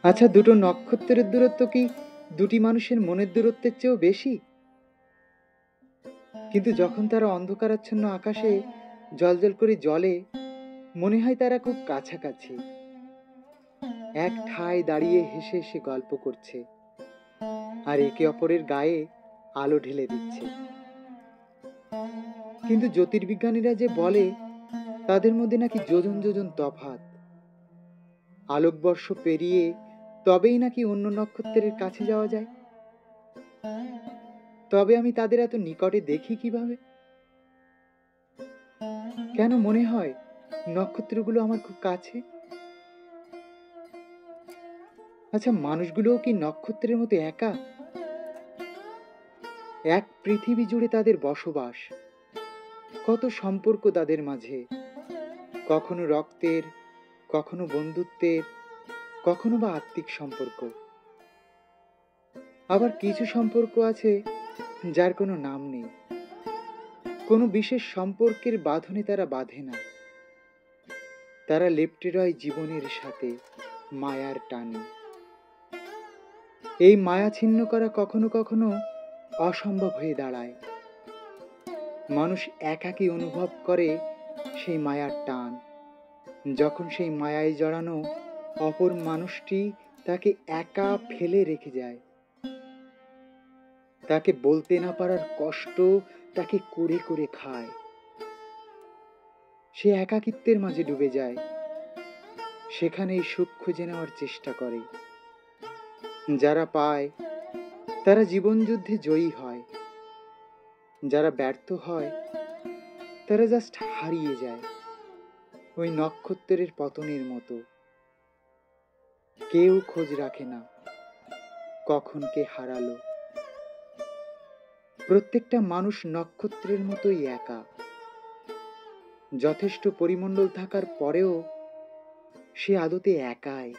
আচ্ছা, দুটো নক্ষত্রের দূরত্ব কি দুটি মানুষের মনের দূরত্বের চেয়েও বেশি? কিন্তু যখন তারা অন্ধকারাচ্ছন্ন আকাশে জ্বলজ্বল করে জ্বলে, মনে হয় তারা খুব কাছাকাছি, এক ঠায় দাঁড়িয়ে হেসে হেসে গল্প করছে আর একে অপরের গায়ে আলো ঢেলে দিচ্ছে। কিন্তু জ্যোতির্বিজ্ঞানীরা যে বলে তাদের মধ্যে নাকি যোজন যোজন তফাৎ, আলোকবর্ষ পেরিয়ে তবেই নাকি অন্য নক্ষত্রের কাছে যাওয়া যায়। তবে আমি তাদের এত নিকটে দেখি কিভাবে? কেন মনে হয় নক্ষত্রগুলো আমার খুব কাছে? আচ্ছা, মানুষগুলোও কি নক্ষত্রের মতো একা? এক পৃথিবী জুড়ে তাদের বসবাস, কত সম্পর্ক তাদের মাঝে, কখনো রক্তের, কখনো বন্ধুত্বের, কখনো বা আত্মিক সম্পর্ক। আবার কিছু সম্পর্ক আছে যার কোনো নাম নেই, কোনো বিশেষ সম্পর্কের বাঁধনে তারা বাঁধে না, তারা লেপ্টে রয় জীবনের সাথে মায়ার টানে। এই মায়া ছিন্ন করা কখনো কখনো অসম্ভব হয়ে দাঁড়ায়। মানুষ একাকী অনুভব করে সেই মায়ার টান, যখন সেই মায়ায় জড়ানো অপর মানুষটি তাকে একা ফেলে রেখে যায়। তাকে বলতে না পারার কষ্ট তাকে করে করে খায়। সে একাকিত্বের মাঝে ডুবে যায়, সেখানেই সুখ খুঁজে নেওয়ার চেষ্টা করে। যারা পায় তারা জীবনযুদ্ধে জয়ী হয়, যারা ব্যর্থ হয় তারা জাস্ট হারিয়ে যায়, ওই নক্ষত্রের পতনের মতো। কেউ খোঁজ রাখে না কখন কে হারালো। প্রত্যেকটা মানুষ নক্ষত্রের মতোই একা, যথেষ্ট পরিমণ্ডল থাকার পরেও সে আদতে একাই।